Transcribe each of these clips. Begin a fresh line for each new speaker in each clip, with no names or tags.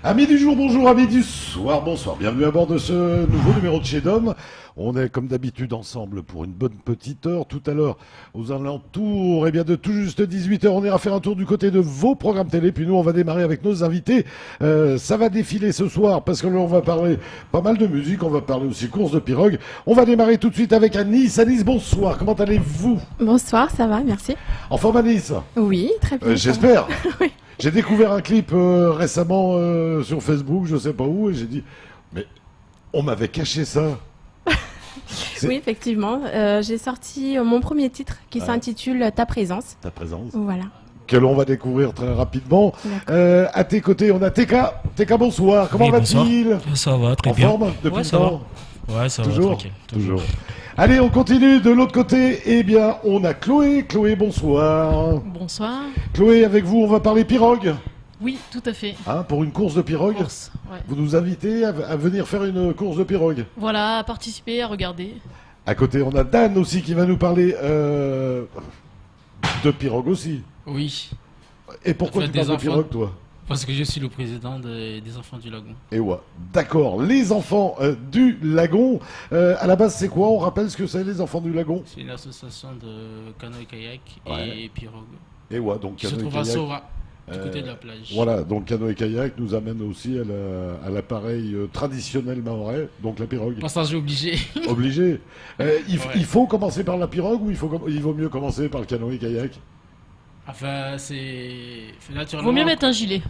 Amis du jour, bonjour, amis du soir, bonsoir. Bienvenue à bord de ce nouveau numéro de chez Dom. On est comme d'habitude ensemble pour une bonne petite heure. Tout à l'heure, aux alentours de tout juste 18h, on ira faire un tour du côté de vos programmes télé. Puis nous, on va démarrer avec nos invités. Ça va défiler ce soir parce que là, on va parler pas mal de musique. On va parler aussi course de pirogue. On va démarrer tout de suite avec Anis. Anis, bonsoir. Comment allez-vous?
Bonsoir, ça va, merci.
En forme, Anis?
Oui, très bien.
J'espère.
Oui.
J'ai découvert un clip récemment sur Facebook, je sais pas où, et j'ai dit, mais on m'avait caché ça.
Oui, effectivement. J'ai sorti mon premier titre qui s'intitule Ta présence.
Ta présence.
Voilà.
Que l'on va découvrir très rapidement. À tes côtés, on a TK. TK, bonsoir. Comment va-t-il?
Ça va, très
en
bien.
En forme depuis le temps?
Ouais, ça
toujours,
va, tranquille.
Toujours. Allez, on continue de l'autre côté. Eh bien, on a Chloé. Chloé, bonsoir.
Bonsoir.
Chloé, avec vous, on va parler pirogue.
Oui, tout à fait.
Pour une course de pirogue.
Course, ouais.
Vous nous invitez à venir faire une course de pirogue.
Voilà, à participer, à regarder.
À côté, on a Dan aussi qui va nous parler de pirogue aussi.
Oui.
Et pourquoi tu parles de pirogue, toi?
Parce que je suis le président des enfants du lagon.
Et ouais, d'accord. Les enfants du lagon, à la base, c'est quoi? On rappelle ce que c'est, les enfants du lagon?
C'est une association de canoë-kayak et pirogue.
Et ouais, donc
qui se trouve à Sora, du côté de la plage.
Voilà, donc canoë-kayak nous amène aussi à l'appareil traditionnel mahorais, donc la pirogue.
Passage obligé.
Obligé. Il faut commencer par la pirogue ou il vaut mieux commencer par le canoë-kayak?
Enfin, c'est naturellement.
Vaut mieux mettre un gilet.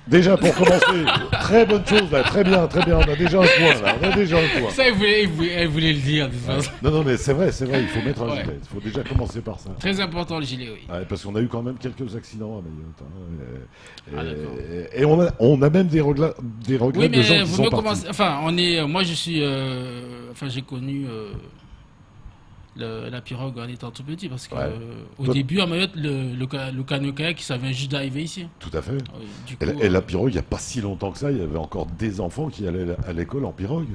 Déjà, pour commencer, très bonne chose, là, très bien, on a déjà un point, là,
Ça, elle voulait le dire, de toute façon.
Non, mais c'est vrai, il faut mettre un gilet, il faut déjà commencer par ça.
Très important, le gilet, oui.
Ouais, parce qu'on a eu quand même quelques accidents à Mayotte.
D'accord.
Et on a même des regrets
oui,
de gens
mais
qui
vaut
sont
mieux
partis.
commencer, moi, je suis, j'ai connu la pirogue en étant tout petit, parce que au début à Mayotte, le canoë-kayak, ça vient juste d'arriver ici.
Tout à fait.
Oui, du coup,
Et la pirogue, il n'y a pas si longtemps que ça, il y avait encore des enfants qui allaient à l'école en pirogue.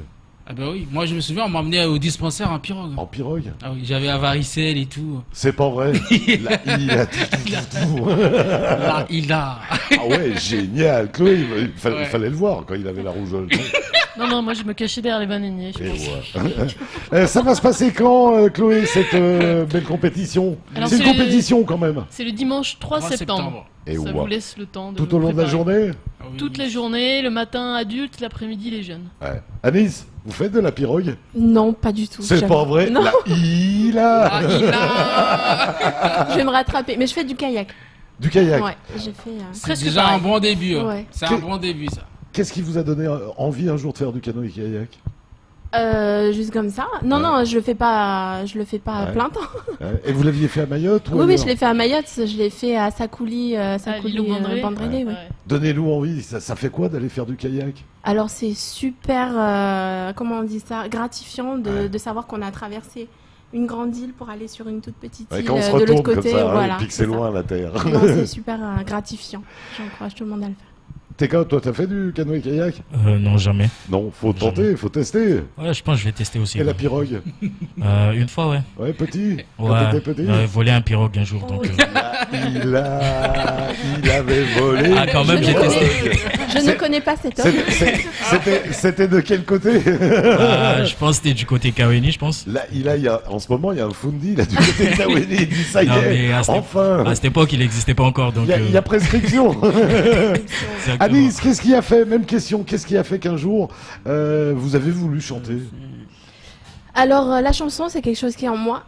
Ah ben oui, moi je me souviens, on m'a emmené au dispensaire en pirogue.
En pirogue?
Ah oui, j'avais la varicelle et tout.
C'est pas vrai. Il a tout.
Ah
ouais, génial. Chloé, il fallait le voir quand il avait la rougeole.
Non, moi je me cachais derrière les banaниers.
Ça va se passer quand, Chloé, cette belle compétition? C'est une compétition quand même.
C'est le dimanche 3 septembre.
Et
ça vous laisse le temps de
tout au long de la journée?
Toutes les journées, le matin adulte, l'après-midi les jeunes.
Ouais. Anis, vous faites de la pirogue?
Non, pas du tout.
C'est pas vrai?
Non.
Il a
Je vais me rattraper, mais je fais du kayak.
Du kayak?
Ouais, j'ai fait...
C'est déjà un bon début.
Ouais.
C'est un bon début, ça.
Qu'est-ce qui vous a donné envie un jour de faire du canoë-kayak?
Juste comme ça. Non, je le fais pas à plein temps.
Et vous l'aviez fait à Mayotte ou
Oui, je l'ai fait à Mayotte, je l'ai fait à Sakouli, Bandrélé.
Ouais. Donnez-nous envie, ça fait quoi d'aller faire du kayak?
Alors c'est super, comment on dit ça, gratifiant de savoir qu'on a traversé une grande île pour aller sur une toute petite île de l'autre côté.
Comme ça,
voilà,
puis que c'est loin la terre.
Non, c'est super gratifiant. J'encourage tout le monde à le faire.
TK, toi, t'as fait du canoë-kayak?
Non, jamais.
Non, faut tenter, faut tester.
Ouais, je pense que je vais tester aussi.
Et la pirogue?
Une fois, ouais.
Ouais, petit?
Quand t'étais petit? J'avais volé un pirogue un jour, donc...
Il avait volé...
Ah, quand même, j'ai testé.
Je ne connais pas cet homme.
C'était de quel côté?
Je pense que c'était du côté Kaweni, je pense.
Là, en ce moment, il y a un Fundi là, du côté de Kaweni. Il dit ça y est, enfin.
À cette époque, il n'existait pas encore.
Il y a prescription. Anis, qu'est-ce qui a fait, même question, qu'est-ce qui a fait qu'un jour, vous avez voulu chanter?
Alors, la chanson, c'est quelque chose qui est en moi.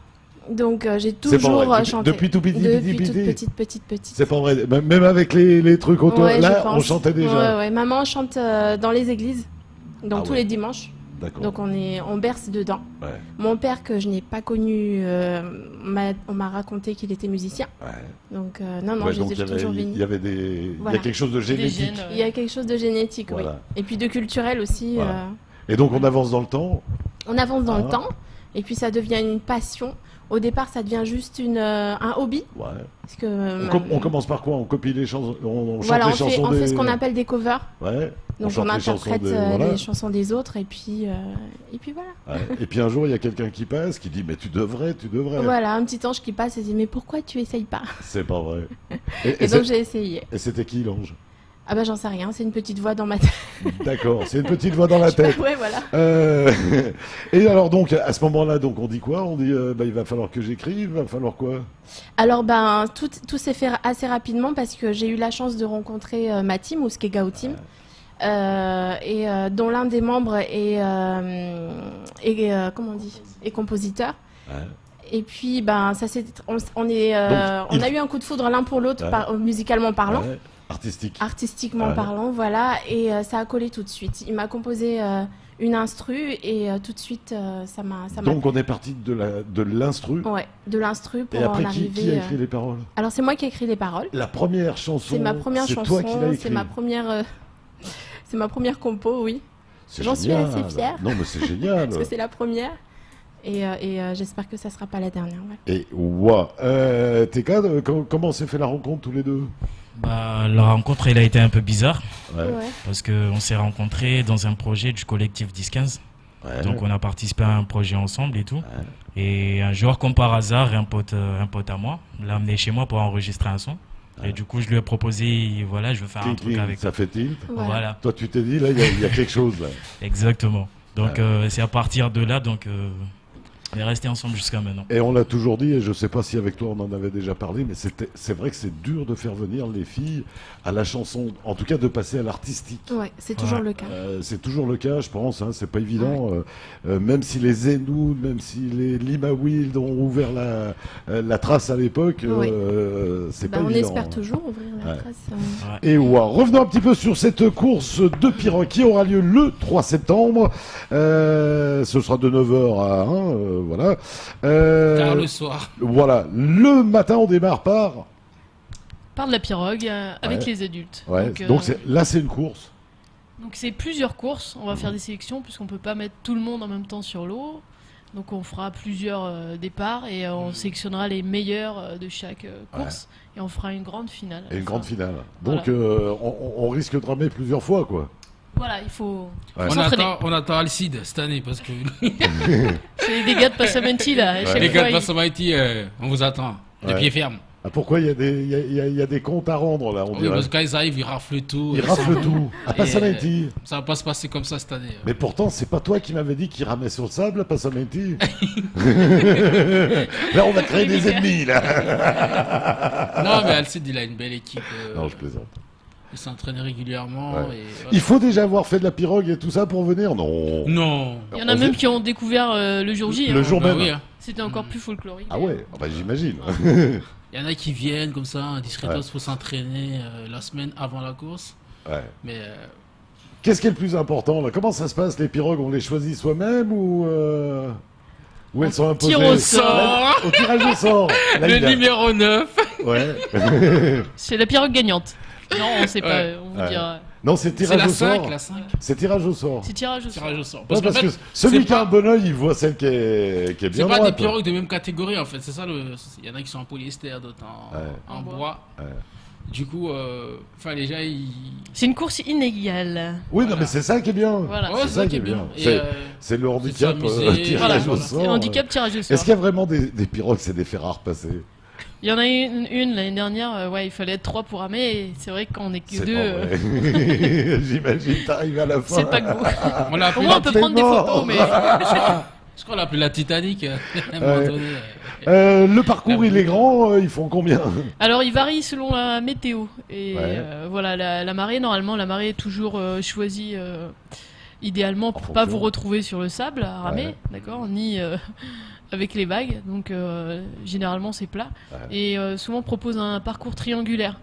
Donc, j'ai toujours chanté.
Depuis tout petit?
Depuis toute petite.
C'est pas vrai, même avec les trucs autour, là, on chantait déjà.
Ouais, maman chante dans les églises, donc tous les dimanches.
D'accord.
Donc on berce dedans.
Ouais.
Mon père, que je n'ai pas connu, on m'a raconté qu'il était musicien.
Ouais.
Donc non, j'ai toujours vécu.
Il y avait il y a quelque chose de génétique.
Il y a quelque chose de génétique, oui. Et puis de culturel aussi.
Voilà. Et donc on avance dans le temps.
On avance dans le temps, et puis ça devient une passion. Au départ, ça devient juste un hobby. Ouais. Parce que,
on commence par quoi? On copie les chansons, on chante
voilà,
les chansons
on fait ce qu'on appelle des covers.
Ouais.
Donc on interprète les chansons des autres, et puis voilà.
Ouais. Et puis un jour, il y a quelqu'un qui passe, qui dit mais tu devrais.
Voilà, un petit ange qui passe et dit mais pourquoi tu essayes pas?
C'est pas vrai.
Et donc j'ai essayé.
Et c'était qui l'ange?
Ah bah j'en sais rien, c'est une petite voix dans ma tête.
D'accord, c'est une petite voix dans la tête.
Ouais, voilà.
Et alors donc, à ce moment-là, donc on dit quoi? On dit, il va falloir que j'écrive, il va falloir quoi?
Alors tout s'est fait assez rapidement parce que j'ai eu la chance de rencontrer ma team, Ouskegao Team, dont l'un des membres est comment on dit, est compositeur. Ouais. Et puis on a eu un coup de foudre l'un pour l'autre, musicalement parlant. Ouais. Artistiquement parlant, voilà, et ça a collé tout de suite. Il m'a composé une instru et tout de suite ça m'a.
Donc on est parti de l'instru.
Ouais, de l'instru pour
et après,
en arriver.
Qui a écrit les paroles?
Alors c'est moi qui ai écrit les paroles.
La première chanson.
C'est ma première chanson.
Toi qui l'as écrit.
C'est ma première compo, oui. J'en suis assez fière.
Non mais c'est génial.
Parce que c'est la première. Et j'espère que ça sera pas la dernière. Ouais.
Et waouh, Teka, comment s'est fait la rencontre tous les deux?
La rencontre, elle a été un peu bizarre.
Ouais.
Parce qu'on s'est rencontrés dans un projet du collectif 10-15. Ouais. Donc on a participé à un projet ensemble et tout. Ouais. Et un jour, comme par hasard, un pote à moi l'a amené chez moi pour enregistrer un son. Ouais. Et du coup, je lui ai proposé, voilà, je veux faire un truc avec.
Ça fait tilt.
Voilà.
Toi, tu t'es dit, là, il y a quelque chose. Là.
Exactement. Donc c'est à partir de là, donc on est restés ensemble jusqu'à maintenant.
Et on l'a toujours dit, et je ne sais pas si avec toi on en avait déjà parlé, mais c'est vrai que c'est dur de faire venir les filles à la chanson, en tout cas de passer à l'artistique.
Ouais, c'est toujours le cas.
C'est toujours le cas, je pense, hein, c'est pas évident. Même si les Zenoud, même si les Lima Wild ont ouvert la trace à l'époque, c'est pas évident.
On espère toujours ouvrir la trace.
Et revenons un petit peu sur cette course de pirogue qui aura lieu le 3 septembre. Ce sera de 9h à 1. Voilà.
Car le soir.
Voilà. Le matin, on démarre par
de la pirogue avec les adultes.
Ouais. Donc là, c'est une course.
Donc c'est plusieurs courses. On va faire des sélections puisqu'on peut pas mettre tout le monde en même temps sur l'eau. Donc on fera plusieurs départs et on sélectionnera les meilleurs de chaque course et on fera une grande finale.
Et une grande finale. Donc on risque de ramer plusieurs fois, quoi.
Voilà, il faut s'entraîner.
On attend Alcide cette année parce que.
C'est les gars de Passamenti là.
Les gars de Passamenti, on vous attend. Les pieds fermes.
Ah, pourquoi il y a des comptes à rendre là, on dirait.
Parce que quand ils arrivent, ils raflent tout.
Ils raflent tout. À Passamenti.
Ça va pas se passer comme ça cette année.
Mais pourtant, c'est pas toi qui m'avais dit qu'ils ramaient sur le sable à Passamenti. Là, on a créé des ennemis là.
Non, mais Alcide, il a une belle équipe.
Non, je plaisante.
Il s'entraîne régulièrement. Et voilà.
Il faut déjà avoir fait de la pirogue et tout ça pour venir? Non.
Non.
Il y en a même qui ont découvert le jour J.
Le jour même.
Oui,
C'était encore plus folklorique.
Ah ouais, j'imagine.
Il y en a qui viennent comme ça, discrètement, pour s'entraîner la semaine avant la course.
Ouais.
Mais
qu'est-ce qui est le plus important là? Comment ça se passe? Les pirogues, on les choisit soi-même ou elles sont imposées?
Tir au sort.
Au tirage au sort. Là,
le numéro 9.
Ouais.
C'est la pirogue gagnante. Non, on sait pas, on vous dira.
Non, c'est tirage au sort.
La 5.
C'est tirage au sort.
C'est tirage au sort.
Parce que celui qui a un bon oeil, il voit celle qui est bien droite.
C'est pas des pirogues de même catégorie en fait. C'est ça il y en a qui sont en polyester, d'autres en bois. Ouais. Du coup, les gens,
c'est une course inégale.
Oui, non, mais c'est ça qui est bien.
Voilà.
C'est ça qui est bien.
C'est le handicap tirage au sort.
C'est le handicap tirage au sort.
Est-ce qu'il y a vraiment des pirogues, c'est des fers à repasser?
Il y en a une l'année dernière, il fallait être 3 pour ramer, et c'est vrai qu'on est que 2.
J'imagine, t'arrives à la fin.
C'est pas que vous.
Au moins,
on peut prendre des photos, mais.
Je crois qu'on l'a appelé la Titanic. À un moment donné.
Le parcours, il est grand, ils font combien?
Alors, il varie selon la météo. Et voilà, la marée, normalement, la marée est toujours choisie idéalement pour pas vous retrouver sur le sable à ramer, d'accord, ni avec les vagues. Donc, généralement, c'est plat. Et souvent, on propose un parcours triangulaire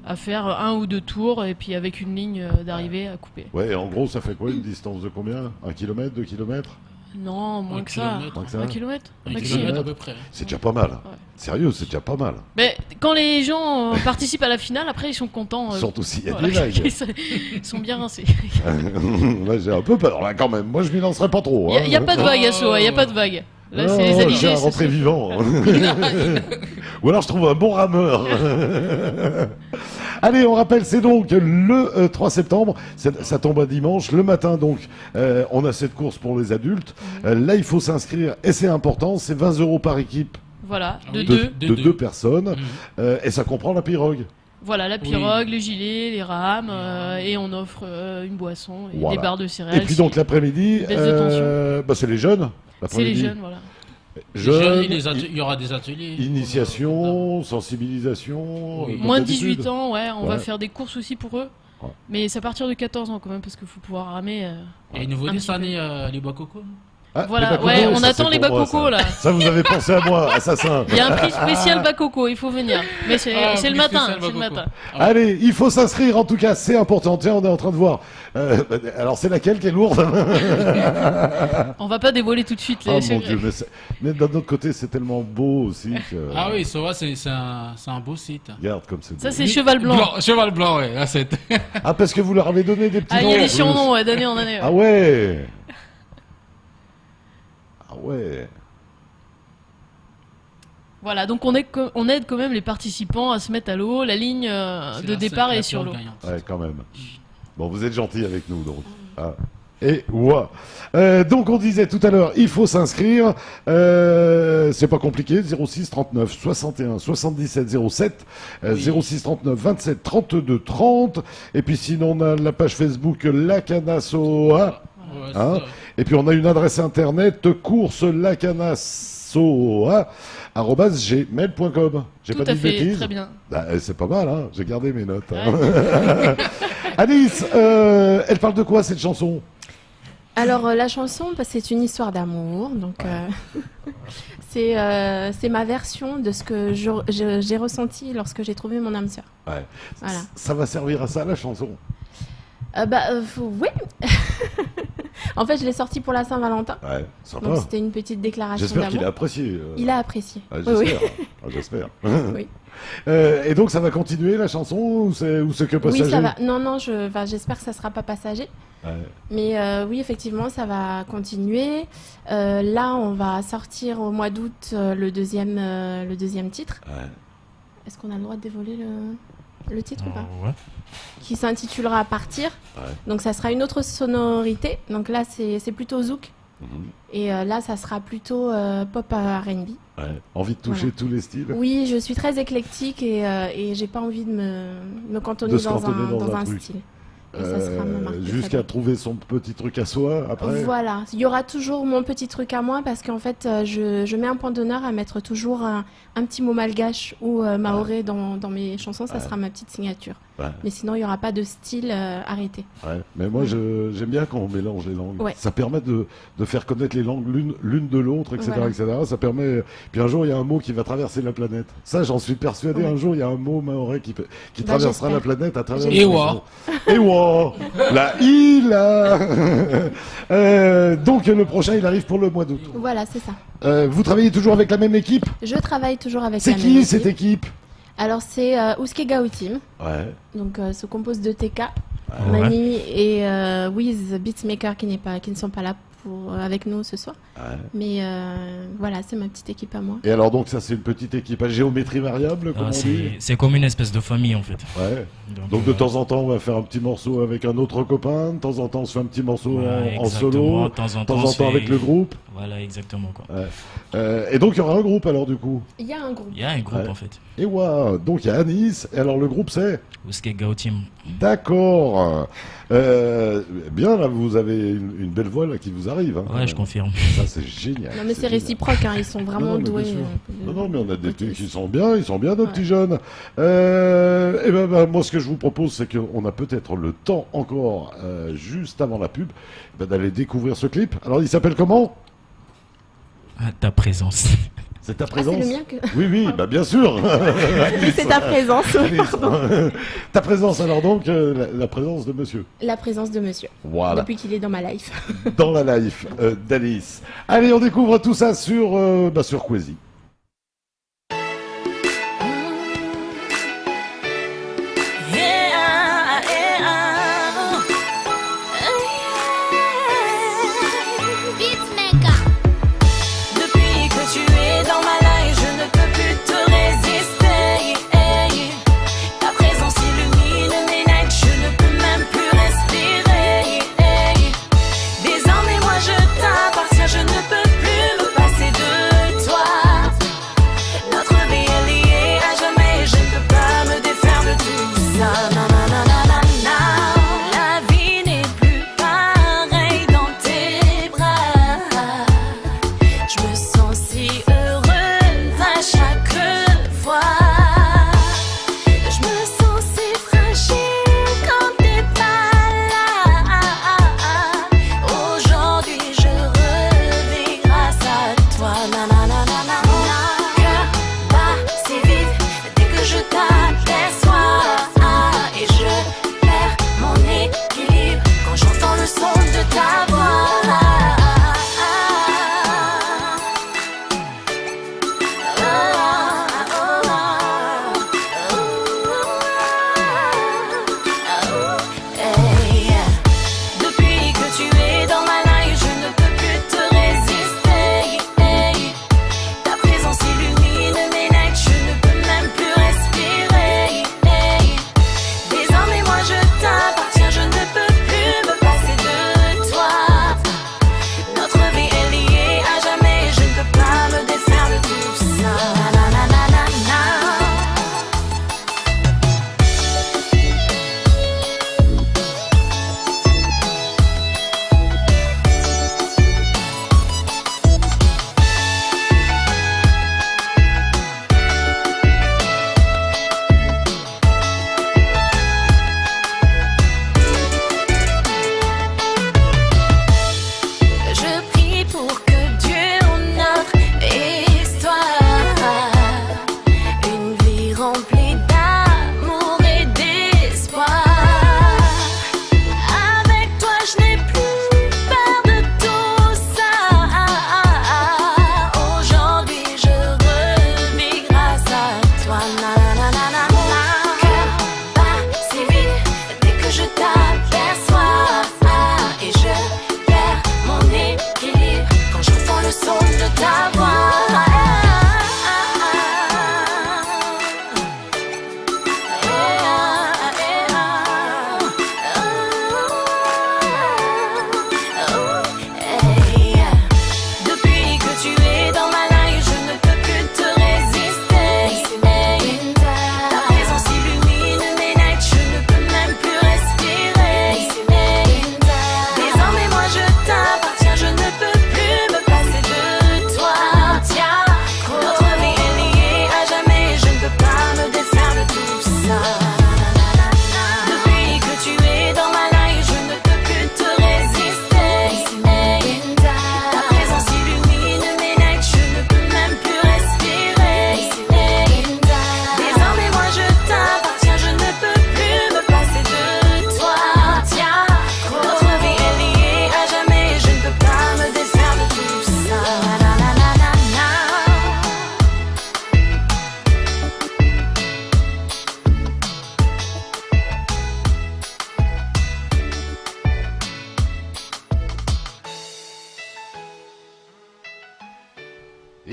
à faire 1 ou 2 tours et puis avec une ligne d'arrivée à couper.
Ouais, et en gros, ça fait quoi, une distance de combien? 1 km, 2 km?
Non, moins que ça. 1 km.
1 km à peu près.
C'est déjà pas mal. Ouais. Sérieux, c'est déjà pas mal.
Mais quand les gens participent à la finale, après ils sont contents.
Surtout s'il y a des vagues.
Ils sont bien rincés.
Là, j'ai un peu peur là quand même. Moi, je m'y lancerai pas trop.
Il n'y a pas de vague à Soa, il n'y a pas de vague. Là, c'est les
aligés. Je suis un rentré vivant. Ou alors je trouve un bon rameur. Allez, on rappelle, c'est donc le 3 septembre, ça tombe un dimanche, le matin donc, on a cette course pour les adultes. Là, il faut s'inscrire, et c'est important, c'est 20 € par équipe.
Voilà,
de deux personnes, et ça comprend la pirogue.
Voilà, la pirogue, les gilets, les rames, et on offre une boisson et des barres de céréales.
Et puis donc l'après-midi, c'est les jeunes.
C'est les jeunes, voilà.
Jeunes, il y aura des ateliers.
Initiation, sensibilisation.
Moins de 18 ans, on va faire des courses aussi pour eux. Ouais. Mais c'est à partir de 14 ans quand même, parce qu'il faut pouvoir ramer.
Et nouveau cette année, les Bakoko.
Voilà, on attend les Bakoko là.
Ça, vous avez pensé à moi, assassin.
Il y a un prix spécial Bakoko, il faut venir. Mais c'est le matin.
Allez, il faut s'inscrire en tout cas, c'est important. Tiens, on est en train de voir. Alors, c'est laquelle qui est lourde?
On va pas dévoiler tout de suite.
Oh mon Dieu, mais d'un autre côté, c'est tellement beau aussi.
Ah oui, ça va, c'est un beau site.
Regarde comme c'est beau.
Ça, c'est Cheval Blanc.
Cheval Blanc, ouais.
Ah, parce que vous leur avez donné des petits noms.
Ah, il y a des surnoms, d'année en année.
Ah ouais. Ouais.
Voilà, donc on aide quand même les participants à se mettre à l'eau. La ligne de départ est sur l'eau.
Ouais, quand même. Bon, vous êtes gentils avec nous, donc. Ah. Et donc on disait tout à l'heure, il faut s'inscrire. C'est pas compliqué. 06 39 61 77 07, 06 39 27 32 30. Et puis sinon on a la page Facebook La Canasoa. Et puis on a une adresse internet courselacanasoa@gmail.com. J'ai pas dit de bêtises.
Très bien.
C'est pas mal, hein. J'ai gardé mes notes. Hein. Alice, elle parle de quoi cette chanson?
Alors la chanson, c'est une histoire d'amour, donc c'est ma version de ce que j'ai ressenti lorsque j'ai trouvé mon âme sœur.
Ouais.
Voilà.
Ça va servir à ça la chanson?
Oui. En fait, je l'ai sorti pour la Saint-Valentin.
Ouais, sympa.
Donc c'était une petite déclaration d'amour.
J'espère qu'il a apprécié.
Il a apprécié.
J'espère. J'espère.
Oui.
Et donc ça va continuer la chanson ou c'est que passager?
Oui, ça va. Non, j'espère que ça sera pas passager. Ouais. Mais oui, effectivement, ça va continuer. Là, on va sortir au mois d'août le deuxième titre. Ouais. Est-ce qu'on a le droit de dévoiler le titre ou pas?
Ouais.
Qui s'intitulera Partir. Ouais. Donc ça sera une autre sonorité. Donc là, c'est plutôt zouk. Et là, ça sera plutôt pop R&B.
Ouais. Envie de toucher tous les styles?
Oui, je suis très éclectique et j'ai pas envie de me cantonner dans un style.
Jusqu'à trouver son petit truc à soi après.
Voilà, il y aura toujours mon petit truc à moi parce qu'en fait je mets un point d'honneur à mettre toujours un petit mot malgache ou maoré dans mes chansons, ça sera ma petite signature. Ouais. Mais sinon il n'y aura pas de style arrêté. Ouais.
Mais moi j'aime bien quand on mélange les langues.
Ouais.
Ça permet de faire connaître les langues l'une de l'autre, etc., voilà. etc. Ça permet. Puis un jour il y a un mot qui va traverser la planète. Ça j'en suis persuadé. Ouais. Un jour il y a un mot maoré qui traversera la planète à travers. Ewa. La île. Donc le prochain il arrive pour le mois d'août.
Voilà, c'est ça.
Vous travaillez toujours avec la même équipe?
Je travaille toujours avec la même équipe.
C'est qui cette équipe?
Alors c'est Ouske Gaoutim. Ouais. Donc se compose de TK, Mani et Wiz Beatsmaker qui ne sont pas là avec nous ce soir. Ouais. Mais voilà, c'est ma petite équipe à moi.
Et alors donc ça c'est une petite équipe à géométrie variable comme on dit.
C'est comme une espèce de famille en fait.
Ouais. Donc de temps en temps on va faire un petit morceau avec un autre copain, de temps en temps on se fait un petit morceau en solo, de temps en temps avec le groupe.
Voilà, exactement quoi.
Ouais. Et donc il y aura un groupe alors du coup?
Il y a un groupe.
Il y a un groupe en fait.
Et donc il y a Anis, et alors le groupe c'est
Ouske Gaoutim.
D'accord. Bien là, vous avez une belle voix là qui vous arrive. Hein.
Ouais, je confirme.
Ça c'est génial.
Non mais c'est réciproque, hein, ils sont vraiment doués.
Non mais on a des petits qui sont bien, nos petits jeunes. Et moi ce que je vous propose c'est qu'on a peut-être le temps encore, juste avant la pub, d'aller découvrir ce clip. Alors il s'appelle comment?
Ta présence.
C'est ta présence?
C'est le mien que...
Oui, bien sûr.
C'est ta présence.
Ta présence, alors donc, la présence de monsieur.
La présence de monsieur.
Voilà.
Depuis qu'il est dans ma life.
Dans la life d'Alice. Allez, on découvre tout ça sur Kwezi.
Désormais moi je t'appartiens, je ne peux plus me passer de toi.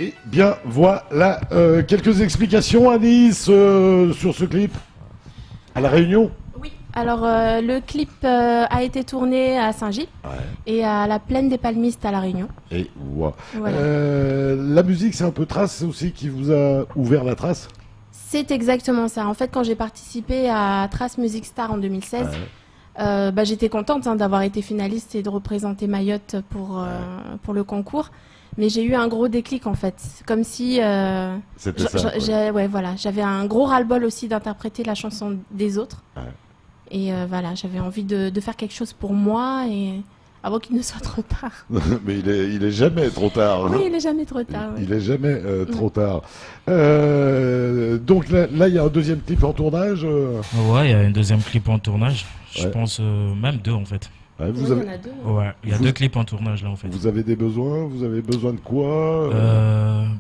Et bien voilà, quelques explications, Anis, sur ce clip à La Réunion.
Oui, alors le clip a été tourné à Saint-Gilles et à la Plaine des Palmistes à La Réunion.
Et voilà. La musique, c'est un peu Trace aussi qui vous a ouvert la trace?
C'est exactement ça. En fait, quand j'ai participé à Trace Music Star en 2016, j'étais contente d'avoir été finaliste et de représenter Mayotte pour le concours. Mais j'ai eu un gros déclic en fait, comme si j'avais un gros ras-le-bol aussi d'interpréter la chanson des autres. Et j'avais envie de faire quelque chose pour moi et avant qu'il ne soit trop tard.
Mais il est jamais trop tard.
Oui, il est jamais trop tard.
Il est jamais trop tard. Donc là, il y a un deuxième clip en tournage.
Ouais, il y a un deuxième clip en tournage. Je pense même 2 en fait.
Il y en a 2.
Ouais, il y a 2 clips en tournage là en fait.
Vous avez des besoins? Vous avez besoin de quoi?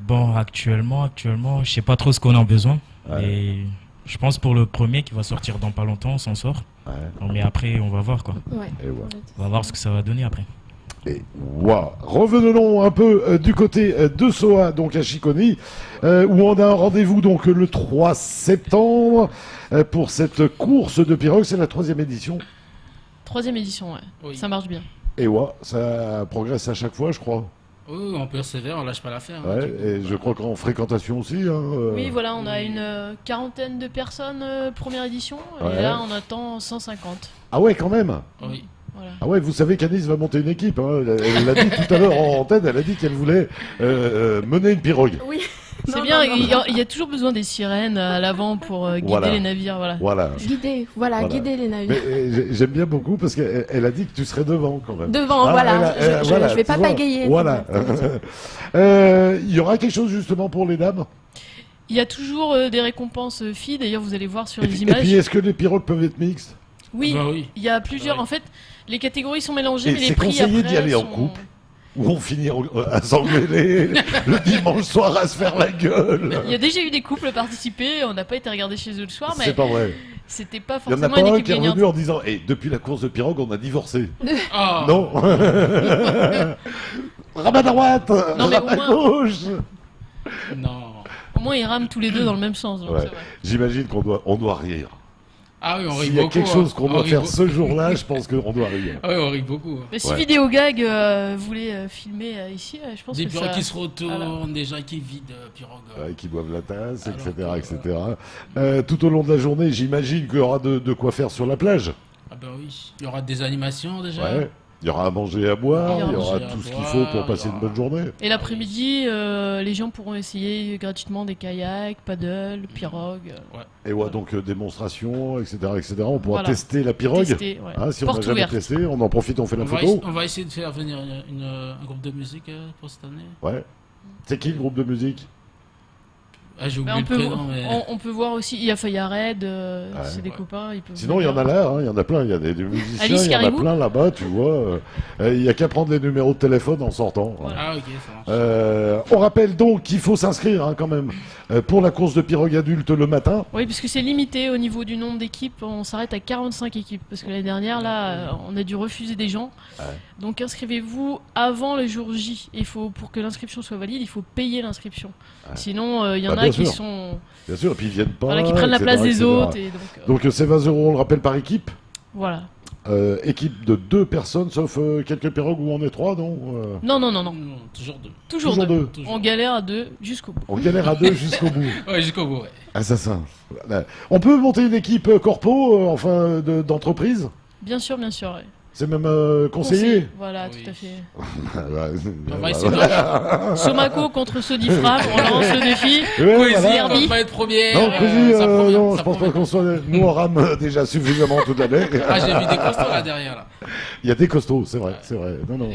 Bon, actuellement, je sais pas trop ce qu'on a besoin. Et je pense pour le premier qui va sortir dans pas longtemps, on s'en sort. Mais après, on va voir quoi. On va voir ce que ça va donner après.
Et revenons un peu du côté de Soa, donc à Chiconi, où on a un rendez-vous donc le 3 septembre pour cette course de pirogue. C'est la 3e édition.
3e édition, oui. Ça marche bien.
Et ça progresse à chaque fois, je crois.
Oui, on persévère, on lâche pas l'affaire.
Et je crois qu'en fréquentation aussi.
Oui, voilà, on a une 40aine de personnes première édition, et là on attend 150.
Ah ouais, quand même.
Oui.
Voilà.
Ah ouais, vous savez qu'Anis va monter une équipe. Elle l'a dit tout à l'heure en antenne, elle a dit qu'elle voulait mener une pirogue.
Oui.
C'est bien, il y a toujours besoin des sirènes à l'avant pour guider les navires. Guider les navires.
Mais j'aime bien beaucoup parce qu'elle a dit que tu serais devant quand même.
Devant, je vais pas bagayer.
Voilà. Il y aura quelque chose justement pour les dames?
Il y a toujours des récompenses filles, d'ailleurs vous allez voir sur les images.
Et puis est-ce que les pirogues peuvent être mixtes?
Oui, il y a plusieurs. En fait, les catégories sont mélangées, mais les
c'est
prix
conseillé
après
d'y aller en couple. Où on finit à s'engueuler le dimanche soir à se faire la gueule.
Il y a déjà eu des couples participés, on n'a pas été regarder chez eux le soir, mais
c'est pas vrai.
C'était pas
forcément
une équipe gagnante.
Il y en a pas un qui est revenu en disant depuis la course de pirogue, on a divorcé. Non. Rabat à droite, rabat à gauche.
Non.
Au moins ils rament tous les deux dans le même sens.
J'imagine qu'on doit rire.
Ah oui, on rit beaucoup.
S'il y a quelque chose qu'on doit faire ce jour-là, je pense qu'on doit rire.
Ah oui, on rit beaucoup.
Mais si Vidéogag voulait filmer ici, je pense
des
que
pirogues qui se retournent, des gens qui vident pirogues.
Qui boivent la tasse, etc. Tout au long de la journée, j'imagine qu'il y aura de quoi faire sur la plage.
Ah ben oui, il y aura des animations déjà.
Ouais. Il y aura à manger et à boire, il y aura tout ce qu'il faut pour passer une bonne journée.
Et l'après-midi, les gens pourront essayer gratuitement des kayaks, paddle, pirogues.
Et donc démonstration, etc. On pourra tester la pirogue. Si on n'a jamais testé, on en profite, on fait la photo.
On va essayer de faire venir un groupe de musique pour cette année.
Ouais. C'est qui le groupe de musique?
J'ai oublié le prénom,
on peut voir aussi, il y a Fayared, c'est des copains.
Sinon, il y en a là, il y en a plein, il y a des musiciens, il y en a plein là-bas, tu vois. Il n'y a qu'à prendre les numéros de téléphone en sortant.
Ah, ok, ça marche.
On rappelle donc qu'il faut s'inscrire quand même pour la course de pirogue adulte le matin.
Oui, parce que c'est limité au niveau du nombre d'équipes, on s'arrête à 45 équipes, parce que l'année dernière, là, on a dû refuser des gens. Donc inscrivez-vous avant le jour J. Pour que l'inscription soit valide, il faut payer l'inscription. Sinon, il y en a qui sont...
Bien sûr, et puis ils viennent pas...
qui prennent la place des autres. Et
donc c'est 20 €, on le rappelle, par équipe.
Voilà.
Équipe de 2 personnes, sauf quelques pirogues où on est 3, non
Non.
Toujours 2.
Toujours 2. On galère à 2 jusqu'au bout.
On galère à 2 jusqu'au bout.
Ouais, jusqu'au bout,
Assassin. On peut monter une équipe corpo, d'entreprise?
Bien sûr,
C'est même conseillé.
Voilà, tout à fait.
On va essayer de...
Somaco contre Sodifram, on lance le défi.
On va être premier.
Non, je pense pas qu'on soit... Nous, on rame déjà suffisamment toute l'année.
J'ai vu des costauds là derrière. Là.
Il y a des costauds, c'est vrai. Non.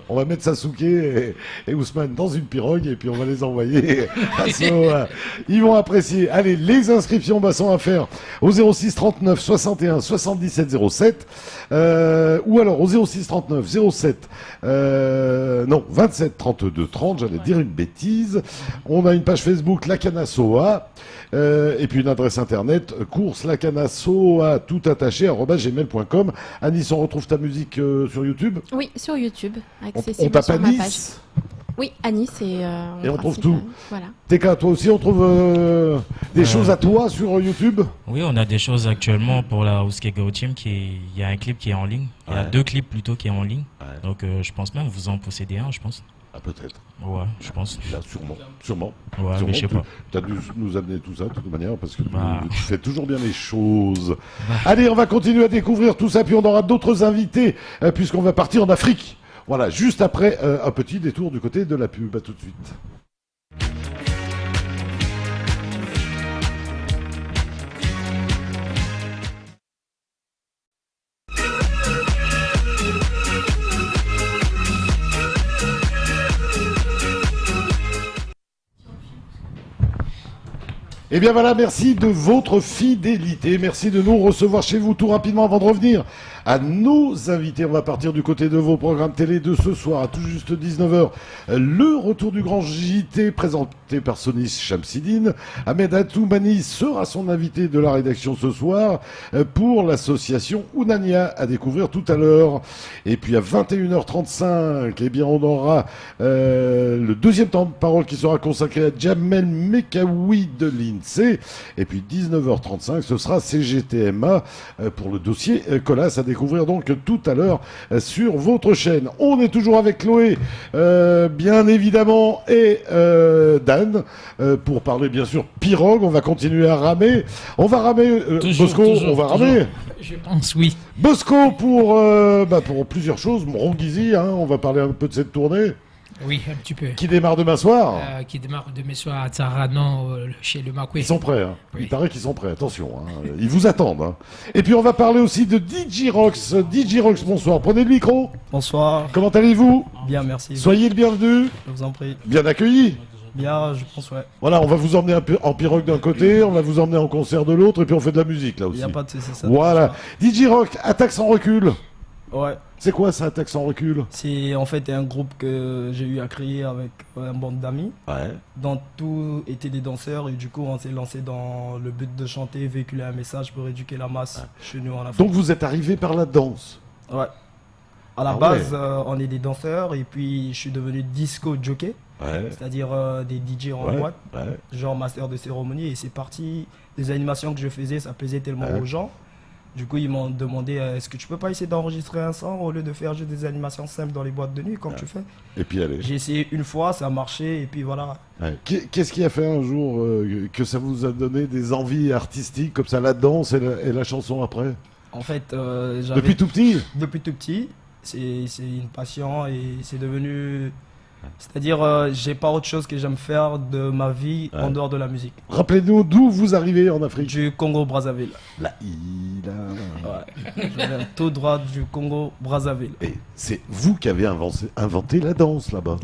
On va mettre Sasuke et Ousmane dans une pirogue et puis on va les envoyer à Soa. Ils vont apprécier. Allez, les inscriptions sont à faire au 06 39 61 77 07 ou alors au 06 39 07 27 32 30, j'allais dire une bêtise. On a une page Facebook Lacana Soa et puis une adresse internet course Lacana Soa tout attaché @gmail.com. Anis, on retrouve ta musique sur YouTube?
Oui, sur YouTube,
accessible sur ma page.
Oui, à Nice et
on trouve tout.
Voilà.
TK, toi aussi, on trouve des choses à toi sur YouTube?
Oui, on a des choses actuellement pour la Ouske Go Team. Il y a un clip qui est en ligne. Il y a 2 clips plutôt qui est en ligne. Donc je pense même vous en possédez un, je pense.
Ah, peut-être.
Ouais, je pense.
Là, sûrement.
Ouais, mais je sais pas.
Tu as dû nous amener tout ça de toute manière parce que tu fais toujours bien les choses. Allez, on va continuer à découvrir tout ça, puis on aura d'autres invités puisqu'on va partir en Afrique. Voilà, juste après un petit détour du côté de la pub. À tout de suite. Et bien voilà, merci de votre fidélité, merci de nous recevoir chez vous tout rapidement avant de revenir à nos invités. On va partir du côté de vos programmes télé de ce soir à tout juste 19h. Le retour du grand JT présenté par Sonis Chamsidine. Ahmed Atoumani sera son invité de la rédaction ce soir pour l'association Ounania à découvrir tout à l'heure. Et puis à 21h35, eh bien on aura le deuxième temps de parole qui sera consacré à Jamel Mekaoui de l'INSEE. Et puis 19h35, ce sera CGTMA pour le dossier Colas à découvrir donc tout à l'heure sur votre chaîne. On est toujours avec Chloé, bien évidemment, et Dan, pour parler bien sûr pirogue. On va continuer à ramer. On va ramer, Bosco, on va ramer.
Je pense, oui.
Bosco pour plusieurs choses. Ronguizy, on va parler un peu de cette tournée.
Oui, un petit peu.
Qui démarre demain soir
Qui démarre demain soir à Tsarano, chez le Makwe.
Ils sont prêts.
Oui.
Il paraît qu'ils sont prêts. Attention, ils vous attendent. Et puis on va parler aussi de DJ Rox. DJ Rox, bonsoir. Prenez le micro.
Bonsoir.
Comment allez-vous?
Bien, merci.
Soyez le bienvenu.
Je vous en prie.
Bien accueillis.
Bien, je pense, ouais.
Voilà, on va vous emmener en pirogue d'un côté, on va vous emmener en concert de l'autre, et puis on fait de la musique là
Il
aussi.
n'y a pas de souci, ça.
Voilà. DJ Rock, Attaque sans recul.
Ouais.
C'est quoi ça, Attaque sans recul?
C'est en fait un groupe que j'ai eu à créer avec un bande d'amis.
Ouais.
Dont tout étaient des danseurs et du coup on s'est lancé dans le but de chanter, véhiculer un message pour éduquer la masse chez nous en Afrique.
Donc vous êtes arrivé par la danse?
Ouais. À la base, on est des danseurs et puis je suis devenu disco jockey.
Ouais.
C'est-à-dire des DJ en boîte, genre master de cérémonie, et c'est parti. Les animations que je faisais, ça plaisait tellement aux gens. Du coup, ils m'ont demandé est-ce que tu peux pas essayer d'enregistrer un son au lieu de faire juste des animations simples dans les boîtes de nuit comme tu fais.
Et puis allez.
J'ai essayé une fois, ça a marché, et puis voilà.
Ouais. Qu'est-ce qui a fait un jour que ça vous a donné des envies artistiques comme ça, la danse et la chanson après?
En fait,
depuis tout petit?
Depuis tout petit, c'est une passion et c'est devenu... C'est-à-dire, j'ai pas autre chose que j'aime faire de ma vie en dehors de la musique.
Rappelez-nous d'où vous arrivez en Afrique.
Du Congo-Brazzaville.
La Ila.
Ouais. Je viens tout droit du Congo-Brazzaville.
Et c'est vous qui avez inventé la danse là-bas.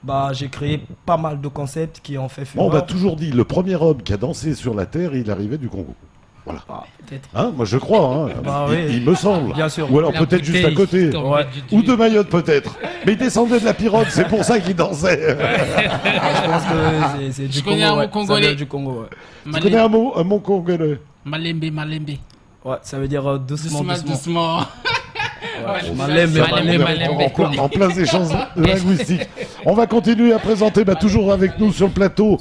Bah, j'ai créé pas mal de concepts qui ont fait fureur.
On m'a toujours dit, le premier homme qui a dansé sur la terre, il arrivait du Congo. Voilà.
Ah, peut-être.
Moi je crois,
Bah,
il me semble.
Bien sûr.
Ou alors peut-être juste à côté.
Ouais.
Ou de Mayotte peut-être. Mais il descendait de la pirogue, c'est pour ça qu'il dansait.
Je pense que c'est du
Je
Congo.
connais un mot
Ouais.
congolais.
Ça vient du Congo, ouais.
Tu connais un mot congolais?
Malembe, Malembe.
Ouais, ça veut dire doucement.
Doucement.
Ouais.
Malembe.
En plein échange linguistique. On va continuer à présenter toujours avec nous sur le plateau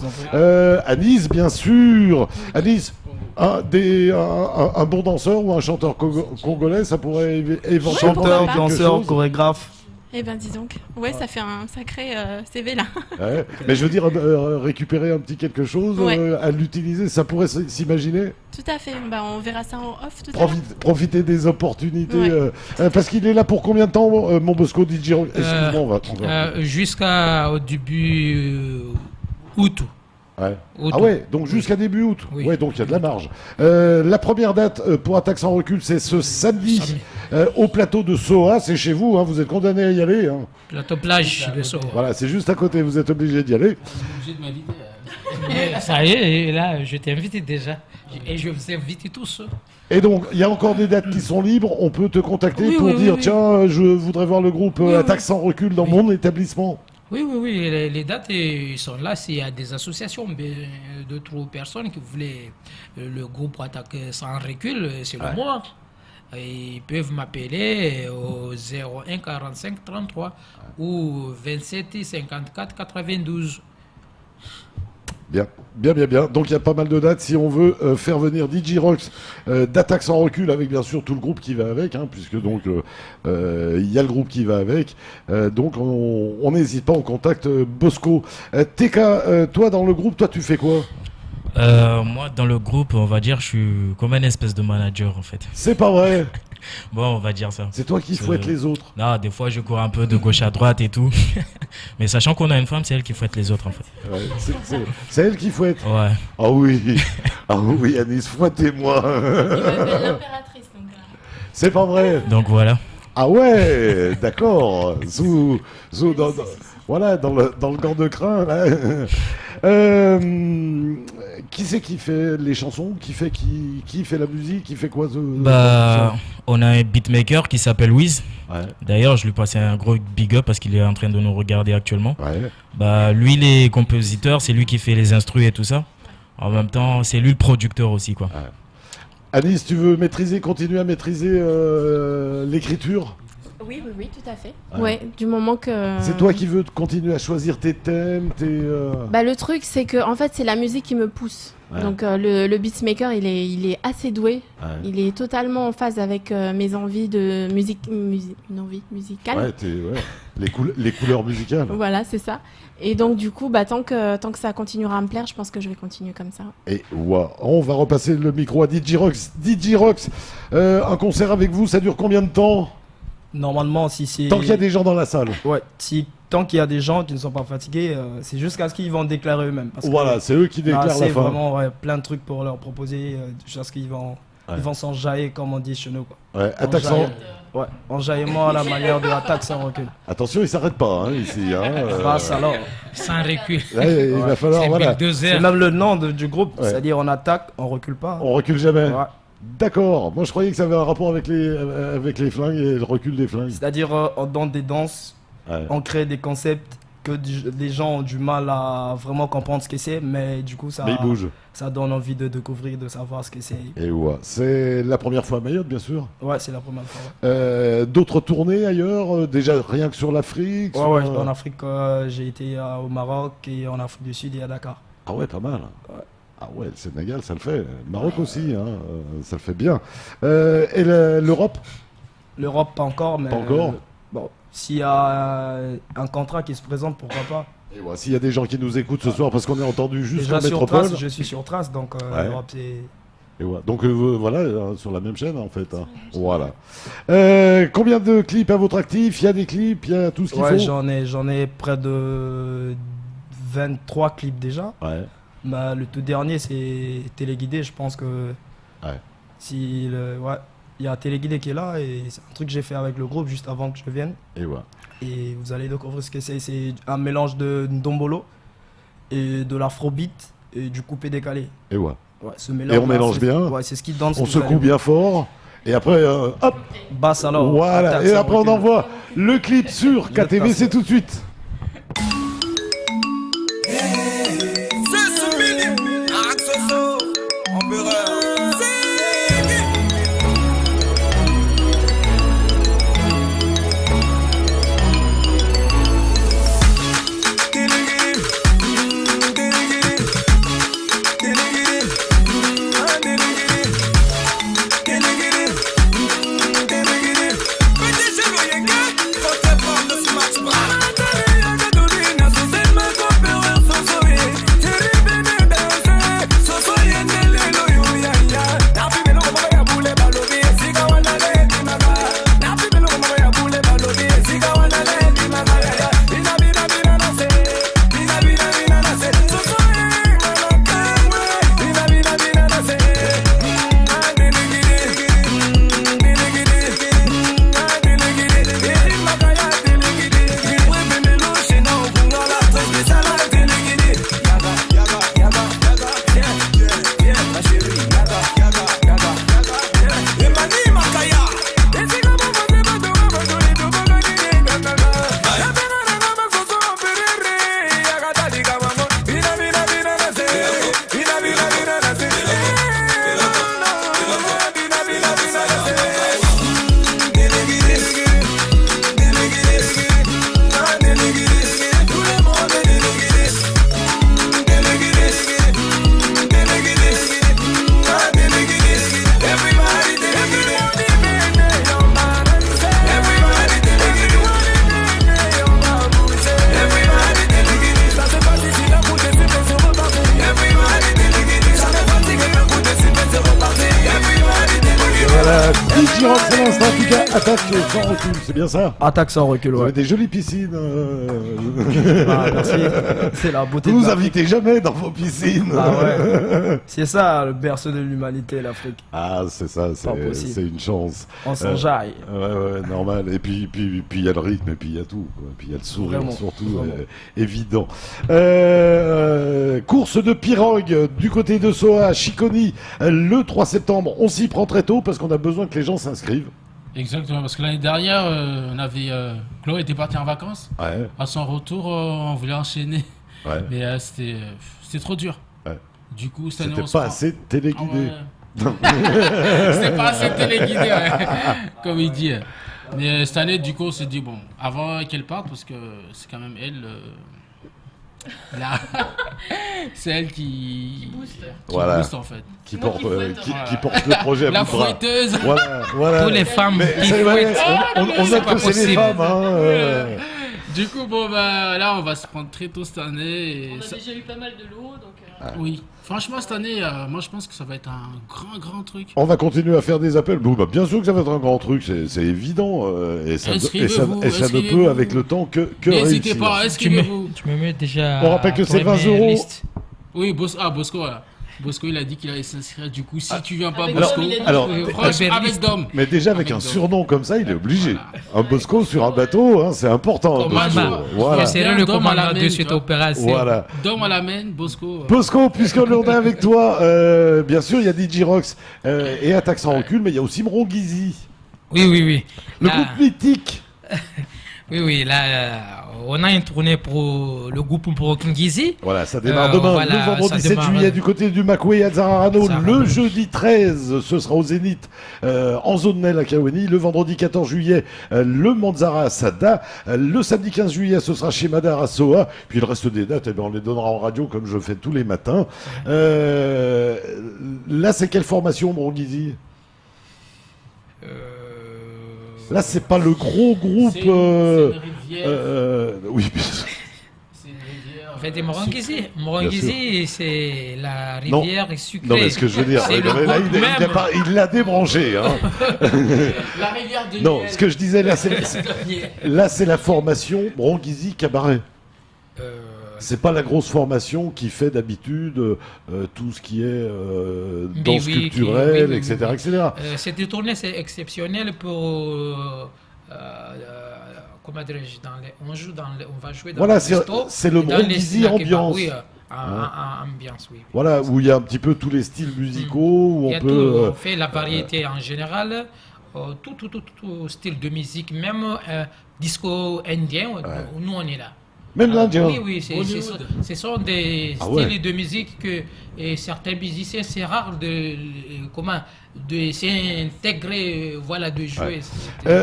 Anis, bien sûr. Anis, un bon danseur ou un chanteur congolais, ça pourrait éventuellement...
Chanteur,
quelque
danseur,
chose.
chorégraphe.
Eh ben dis donc, ça fait un sacré CV là.
Ouais. Mais je veux dire, récupérer un petit quelque chose, à l'utiliser, ça pourrait s'imaginer.
Tout à fait, on verra ça en off tout à l'heure.
Profiter des opportunités. Parce qu'il est là pour combien de temps, mon Bosco DJ? Excuse-moi, on va...
Jusqu'au début août.
Ouais. Donc jusqu'à début août.
Oui.
Ouais, donc il y a de la marge. La première date pour Attaque sans recul, c'est ce samedi au plateau de Soa. C'est chez vous, vous êtes condamné à y aller.
Plateau plage de Soa.
Voilà, c'est juste à côté, vous êtes obligé d'y aller.
Obligé de m'inviter. Ça y est, là, je t'ai invité déjà. Et je vous invite tous.
Et donc, il y a encore des dates qui sont libres. On peut te contacter pour dire tiens, je voudrais voir le groupe Attaque sans recul dans mon établissement.
Oui, les dates sont là. S'il y a des associations, d'autres personnes qui voulaient le groupe Attaque sans recul, c'est le mois. Ils peuvent m'appeler au 01 45 33 ou 27 54 92.
Bien. Donc il y a pas mal de dates. Si on veut faire venir DJ Rox d'Attaque sans recul, avec bien sûr tout le groupe qui va avec, puisque donc il y a le groupe qui va avec. Donc on n'hésite pas, on contacte Bosco. TK, toi dans le groupe, toi tu fais quoi?
Moi dans le groupe, on va dire, je suis comme une espèce de manager en fait.
C'est pas vrai?
Bon, on va dire ça.
C'est toi qui fouettes les autres?
Non, des fois je cours un peu de gauche à droite et tout. Mais sachant qu'on a une femme, c'est elle qui fouette les autres en fait.
Ouais, c'est elle qui fouette?
Ouais.
Ah oui, Anis, fouettez-moi.
Il m'appelle l'impératrice.
C'est pas vrai?
Donc voilà.
Ah ouais, d'accord. Voilà, dans le gant de crin, là. Qui c'est qui fait les chansons? Qui fait la musique? Qui fait quoi?
On a un beatmaker qui s'appelle Wiz.
Ouais.
D'ailleurs, je lui passais un gros big up parce qu'il est en train de nous regarder actuellement.
Ouais.
Lui, les compositeurs, c'est lui qui fait les instrus et tout ça. En même temps, c'est lui le producteur aussi, quoi.
Ouais. Anis, tu veux continuer à maîtriser l'écriture?
Oui, tout à fait. Ouais, du moment que...
C'est toi qui veux continuer à choisir tes thèmes,
le truc, c'est que en fait, c'est la musique qui me pousse. Ouais. Donc le beatmaker, il est assez doué. Ouais. Il est totalement en phase avec mes envies de une envie musicale.
Ouais, les couleurs musicales.
Voilà, c'est ça. Et donc du coup, tant que ça continuera à me plaire, je pense que je vais continuer comme ça.
Et on va repasser le micro à DJ Rox. DJ Rox, un concert avec vous, ça dure combien de temps?
Normalement, si c'est...
Tant qu'il y a des gens dans la salle.
Ouais, tant qu'il y a des gens qui ne sont pas fatigués, c'est jusqu'à ce qu'ils vont déclarer eux-mêmes.
Voilà, c'est eux qui déclarent la fin.
C'est vraiment plein de trucs pour leur proposer, jusqu'à ce qu'ils vont s'enjailler, comme on dit chez nous. Quoi.
Ouais, attaque sans...
Ouais, enjaillement à la manière de Attaque sans recul.
Attention, il s'arrête pas ici.
Alors.
Sans recul.
Ouais, il va falloir, voilà.
C'est même le nom du groupe, c'est-à-dire on attaque, on recule pas.
On recule jamais.
Ouais.
D'accord, moi je croyais que ça avait un rapport avec les flingues et le recul des flingues.
C'est-à-dire dans des danses, on crée des concepts que les gens ont du mal à vraiment comprendre ce que c'est, mais du coup ça donne envie de découvrir, de savoir ce que c'est.
Et c'est la première fois à Mayotte, bien sûr.
Ouais, c'est la première fois.
D'autres tournées ailleurs, déjà rien que sur l'Afrique?
Ouais, en Afrique, j'ai été au Maroc et en Afrique du Sud et à Dakar.
Ah ouais, pas mal.
Ouais.
Ah ouais, le Sénégal, ça le fait. Le Maroc aussi, ça le fait bien. Et l'Europe?
L'Europe, pas encore, mais...
Pas encore
s'il y a un contrat qui se présente, pourquoi pas.
Et s'il y a des gens qui nous écoutent ce soir, parce qu'on est entendu juste en métropole...
Je suis sur Trace, donc l'Europe, c'est...
Et donc voilà, sur la même chaîne en fait. Voilà. Combien de clips à votre actif? Il y a des clips, il y a tout ce qu'il faut?
J'en ai près de 23 clips déjà.
Ouais.
Le tout dernier, c'est Téléguidé. Je pense que il y a Téléguidé qui est là et c'est un truc que j'ai fait avec le groupe juste avant que je vienne. Et vous allez découvrir ce que c'est. C'est un mélange de Ndombolo et de l'afrobeat et du coupé décalé.
Et
ce mélange
et on mélange bien.
Ouais, c'est ce qui danse.
On secoue bien fort. Et après, hop.
Basse alors.
Voilà. Et après, on envoie le clip sur KTV. C'est tout de suite.
Match,
Attaque sans recul, c'est bien ça?
Attaque sans recul,
Vous
ouais.
avez des jolies piscines.
Ah, merci. C'est la beauté
Vous
de
nous
l'Afrique.
invitez jamais dans vos piscines.
Ah ouais. C'est ça, le berceau de l'humanité, l'Afrique.
Ah, c'est ça, c'est une chance.
On s'enjaille.
Ouais, normal. Et puis il y a le rythme, et puis il y a tout. Quoi. Et puis il y a le sourire,
Vraiment,
surtout,
vraiment.
évident. Course de pirogue du côté de Soa à Chiconi, le 3 septembre. On s'y prend très tôt parce qu'on a besoin que les gens s'inscrivent.
Exactement, parce que l'année dernière, on avait Chloé était partie en vacances.
Ouais.
À son retour, on voulait enchaîner.
Ouais.
Mais c'était trop dur.
Ouais.
Du coup, cette année,
C'était
on se
pas
prend-
assez téléguidé.
Ah ouais. C'était pas assez téléguidé, ouais, comme il dit. Mais cette année, du coup, on s'est dit, bon, avant qu'elle parte, parce que c'est quand même elle. Là, c'est elle qui
Voilà.
booste en fait.
Qui
Moi
porte,
qui fouette.
qui porte le projet à
La
bout de bras.
fouetteuse.
Voilà.
Tous les femmes
Mais
qui
c'est vrai,
fouettent.
on
C'est
note
pas
que c'est les
possible.
femmes. Hein,
Du coup, bon, bah là, on va se prendre très tôt cette année. Et
On a
ça-
déjà eu pas mal de lots, donc.
Oui, franchement, cette année, moi je pense que ça va être un grand truc.
On va continuer à faire des appels. Bon, bah, bien sûr que ça va être un grand truc, c'est évident. Et ça ne
Inscrivez-vous.
peut, avec le temps, que
N'hésitez
réussir.
pas, inscrivez-vous.
Tu me mets déjà.
On rappelle que
ton
c'est 20
email
€.
list.
Oui, Bosco, voilà. Bosco, il a dit qu'il allait s'inscrire. Du coup, si tu viens pas,
Avec
Bosco,
Dom, il a dit
alors,
franchement, avec Dom.
Mais déjà, avec un
Avec Dom.
surnom comme ça, il est obligé.
Voilà.
Un Bosco sur un bateau, hein, c'est important. un
Commando.
Bosco. Voilà.
Je serai le
Dom à la
commandant
main,
de
tu
cette
vois.
opération.
Voilà.
Dom à la main, Bosco.
Bosco, puisque l'on est avec toi, bien sûr, il y a DJ Rox et Attaque sans recul, mais il y a aussi Mronguizy.
Oui.
Le
Là,
groupe mythique.
oui, là, on a une tournée pour le groupe pour Kingizi.
Voilà, ça démarre demain,
voilà,
le vendredi
ça
7
démarre,
juillet du côté du Makwe à Zararano.
Zararano.
Le jeudi 13, ce sera au Zénith en zone Nel à Kaweni. Le vendredi 14 juillet, le Manzara à Sada. Le samedi 15 juillet, ce sera chez Madar à Soa. Puis le reste des dates, eh bien, on les donnera en radio comme je fais tous les matins. Là, c'est quelle formation, Mronguizy? Là, c'est pas le gros groupe.
C'est une rivière.
Oui,
C'est une rivière.
En fait, Morongizi, c'est la
Non.
rivière sucrée.
non, mais ce que je veux dire,
C'est le
là,
groupe même.
il l'a débranché. Hein.
La rivière de
Non,
Niel.
ce que je disais, là, c'est la formation Mronguizy Cabaret. C'est pas la grosse formation qui fait d'habitude tout ce qui est danse
oui,
culturelle,
oui,
etc.,
oui.
etc.
Cette tournée, c'est exceptionnel pour. Comment dirais-je, on va jouer dans
Voilà,
les
c'est
restos
le
et dans les
Mronguizy
snacks et bars.
ambiance.
Oui, ambiance, oui.
Voilà, où il y a un petit peu tous les styles musicaux, où
Il y
on
a
peut...
tout, on fait la variété en général, tout style de musique, même disco indien, nous on est là.
Même l'Indien.
Oui, ce sont des styles de musique que certains musiciens, c'est rare de s'intégrer, de jouer.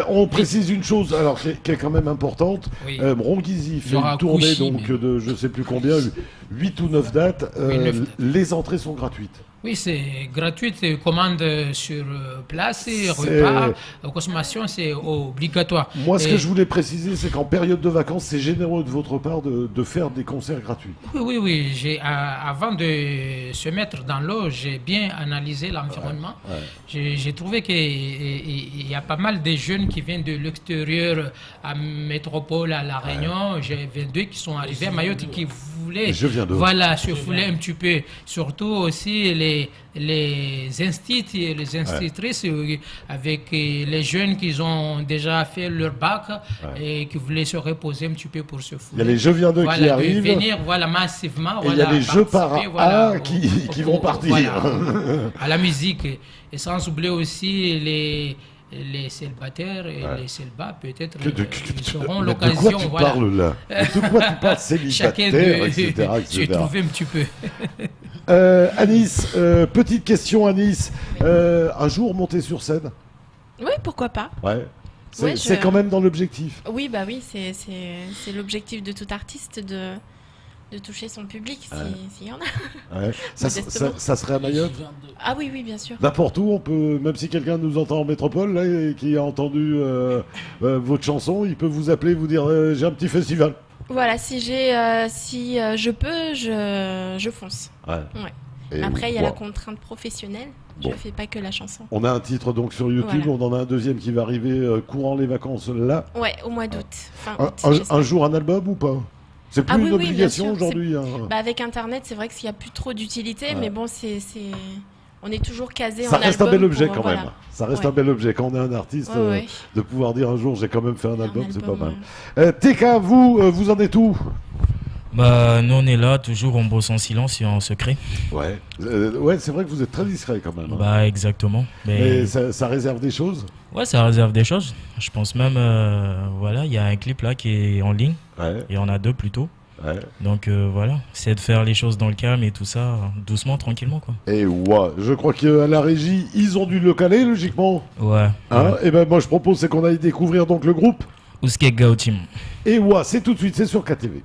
On précise une chose, alors qui est quand même importante.
Oui.
Mronguizy fait
Il y aura
une tournée
Kouchi,
donc de je sais plus combien, 8 ou 9 dates.
9 dates.
Les entrées sont gratuites.
Oui, c'est gratuit, commande sur place,
C'est-
repas, consommation, c'est obligatoire.
Moi, ce
Et-
que je voulais préciser, c'est qu'en période de vacances, c'est généreux de votre part de faire des concerts gratuits.
Oui. Avant de se mettre dans l'eau, j'ai bien analysé l'environnement. J'ai trouvé qu'il y a pas mal de jeunes qui viennent de l'extérieur à Métropole, à La Réunion. J'ai 22 qui sont arrivés à Mayotte et qui voulaient
Je viens d'où?
se fouler un petit peu. Surtout aussi les instituts et les institutrices avec les jeunes qui ont déjà fait leur bac et qui voulaient se reposer un petit peu pour se fouler.
Il y a les Jeux Viens d'eux qui
de
arrivent.
venir massivement.
Et il y a les Jeux
participer,
Para qui vont partir.
À la musique. Et sans oublier aussi les célibataires et les célibats, peut-être ils auront
Mais
l'occasion.
de quoi tu parles là? De quoi tu parles?
Chacun
Célibataire, etc.
se trouver un petit peu.
Anis, petite question Anis. Un jour monter sur scène?
Oui, pourquoi pas.
Ouais. C'est
Ouais,
c'est quand même dans l'objectif.
Oui, bah oui, c'est l'objectif de tout artiste de toucher son public, s'il y en a.
Ouais. Ça serait à Mayotte?
Ah oui, bien sûr.
N'importe où, on peut, même si quelqu'un nous entend en métropole là, et qui a entendu votre chanson, il peut vous appeler, vous dire j'ai un petit festival.
Voilà, si je peux, je fonce.
Ouais.
Ouais.
Et
Après, il y a
bon.
la contrainte professionnelle. Je fais pas que la chanson.
On a un titre donc sur YouTube, on en a un deuxième qui va arriver courant les vacances là.
Ouais, au mois d'août.
Un jour un album ou pas? C'est plus une obligation aujourd'hui.
Avec Internet, c'est vrai qu'il n'y a plus trop d'utilité, mais bon, on est toujours casé en
album. Ça reste un bel objet quand même.
Voilà.
Ça reste un bel objet quand on est un artiste, de pouvoir dire un jour j'ai quand même fait un album, c'est pas mal. TK, vous en êtes où?
Bah, nous on est là, toujours on bosse en silence et en secret.
Ouais, c'est vrai que vous êtes très discret quand même.
Bah, exactement.
Mais ça réserve des choses?
Ouais, ça réserve des choses. Je pense même, il y a un clip là qui est en ligne. Ouais. Et on a 2 plutôt. Ouais. Donc voilà, c'est de faire les choses dans le calme et tout ça, doucement, tranquillement quoi.
Et je crois qu'à la régie, ils ont dû le caler logiquement.
Ouais.
Et ben moi je propose c'est qu'on aille découvrir donc le groupe
Ouzkek Gao Team.
Et c'est tout de suite, c'est sur KTV.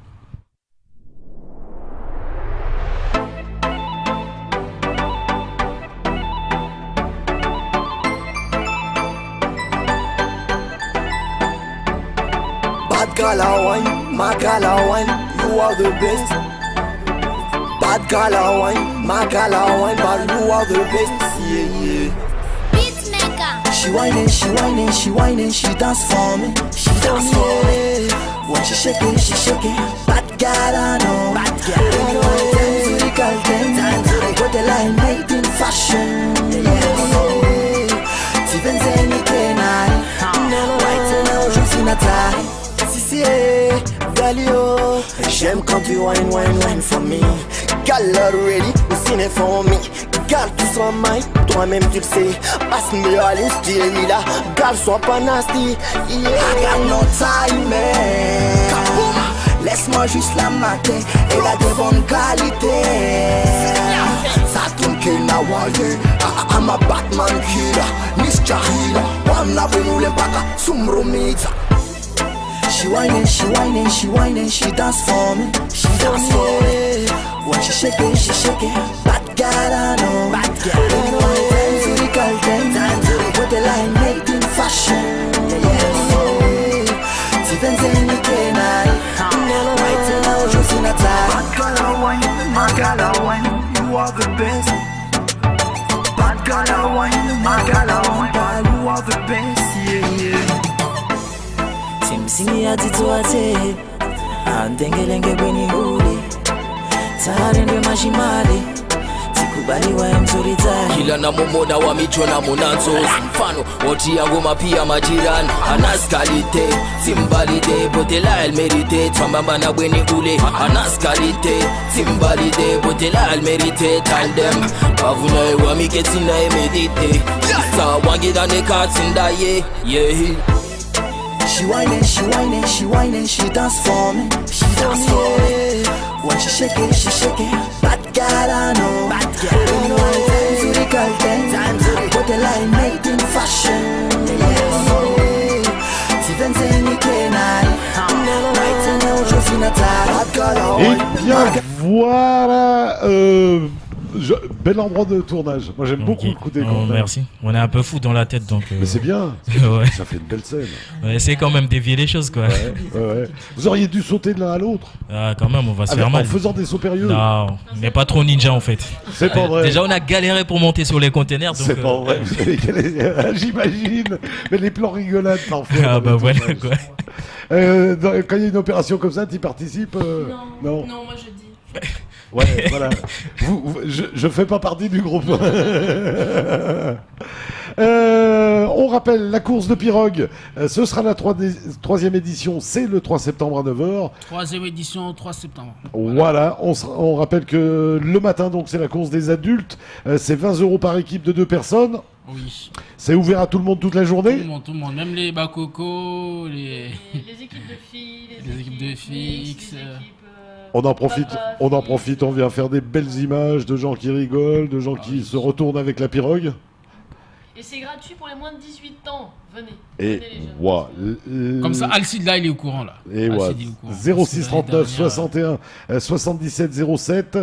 Bad girl wine, my girl wine, you are the best. Bad girl wine, my girl wine, but you are the best. Yeah. Beatmaker. She whining, she dance for me. She dance for me. When she shake it. Bad girl I know. Bad girl I know. Time to the girl thing. I got the line made in fashion. Yeah. Steven Zeni Kenai. Right now, je suis Nathalie. Valio, j'aime quand tu wine for me. Gal ready, ciné for me. Gal tu sois mine, toi-même tu le sais. Passe-moi à l'instyle là, gal sois pas nasty. Yeah, I got no time, man. Laisse-moi juste la mater, elle a de bonnes qualités. Ça tourne qu'il n'a wallé. I'm a Batman killer, Mr. Healer. Wam na venu l'empaka, sumro mixa. She whining, she dance for me. She dance for me. When she shake it. Bad girl I know. Bad girl I know. Time to the girl thing. Put the line made in fashion. Yeah. Steven Zeni Kenai. Right now, je suis Nathalie. Bad girl I wine, my girl I wine. You are the best. Bad girl I wine, my girl I wine. You are the best. Yeah. Simsimi atituate andengelenge kweni uli Taharende majimali Tikubali wa mzuri tani
Kila na mumona wa michona munanzo Mfano oti yangu mapia majirani Anaskalite, simbalide Botela el merite Twambamba na bweni ule Anaskalite, simbalide Botela el merite Tandem Kavuna wa miketi na emedite Sa wangida ne katsinda yeah
She whining, she dance for me. She dance for me. When she shake it. Bad girl I know. Bad girl I know. Time to the girl thing. Put the line made in fashion. Yeah. Steven Zeni Kenai. Right now, je suis Nathalie. Bad girl I
wine. Et bien voilà. Bel endroit de tournage. Moi j'aime beaucoup le côté
merci. On est un peu fou dans la tête donc.
Mais c'est bien.
Ouais.
Ça fait une belle scène.
On essaie quand même dévier les choses quoi.
Ouais. Vous auriez dû sauter de l'un à l'autre.
Ah quand même on va se faire mal.
En faisant des sauts périlleux.
Non, on n'est pas trop ninja en fait.
C'est pas vrai.
Déjà on a galéré pour monter sur les containers.
C'est pas vrai. J'imagine. Mais les plans rigolades parfois.
Ah bah voilà quoi.
Quand il y a une opération comme ça, tu y participes
Non, moi je dis.
Ouais, voilà. Je fais pas partie du groupe. On rappelle la course de pirogue. Ce sera la 3e édition. C'est le 3 septembre à 9h.
3e édition, 3 septembre.
Voilà. On rappelle que le matin, donc, c'est la course des adultes. C'est 20 € par équipe de 2 personnes.
Oui.
C'est ouvert à tout le monde toute la journée.
Tout le monde. Même les Bakoko,
les équipes de filles,
les équipes de filles.
On en profite, on vient faire des belles images de gens qui rigolent, de gens qui se retournent avec la pirogue.
Et c'est gratuit pour les moins de 18 ans. Venez.
Et
comme ça, Alcide là, il est au courant là.
Et 06 39 61 77 07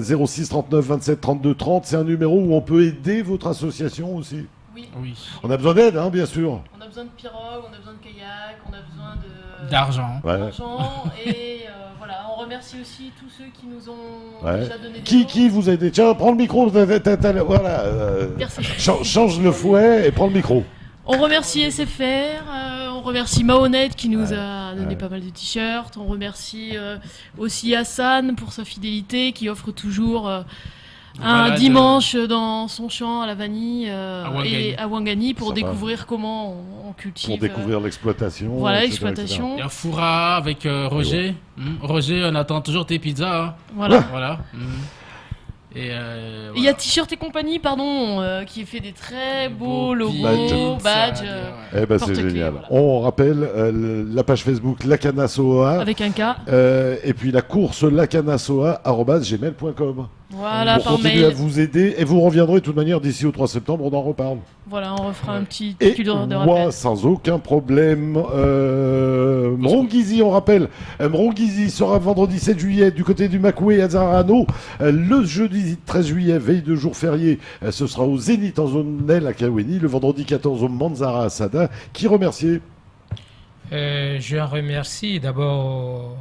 06 39 27 32 30. C'est un numéro où on peut aider votre association aussi.
Oui.
On a besoin d'aide, hein, bien sûr.
On a besoin de pirogue, on a besoin de kayak, on a besoin
d'argent.
D'argent et voilà. Voilà, on remercie aussi tous ceux qui nous ont déjà donné des
Qui vous a aidé? Tiens, prends le micro. Voilà.
Merci.
Change le fouet et prends le micro.
On remercie SFR, on remercie Mahonnête qui nous a donné pas mal de t-shirts, on remercie aussi Hassan pour sa fidélité qui offre toujours un dimanche dans son champ à la vanille et à Ouangani pour découvrir comment on cultive.
Pour découvrir l'exploitation.
Voilà, l'exploitation.
Il y a Foura avec Roger. Roger, on attend toujours tes pizzas. Hein.
Voilà. Et il y a T-shirt et compagnie, qui fait des très beaux logos, badges.
Eh ben c'est génial. Voilà. On rappelle la page Facebook Lacanasoa
avec un K.
Et puis la course lacanasoa@gmail.com.
Voilà,
pour continuer à vous aider et vous reviendrez de toute manière d'ici au 3 septembre, on en reparle.
Voilà, on refera un petit
et
de rappel.
Moi, sans aucun problème. Mrongizi, on rappelle. Mrongizi sera vendredi 7 juillet du côté du Makoué à Zarano. Le jeudi 13 juillet, veille de jour férié, ce sera au Zénith en zone Nel à Kaweni. Le vendredi 14 au Manzara à Sada. Qui remercier
Je remercie d'abord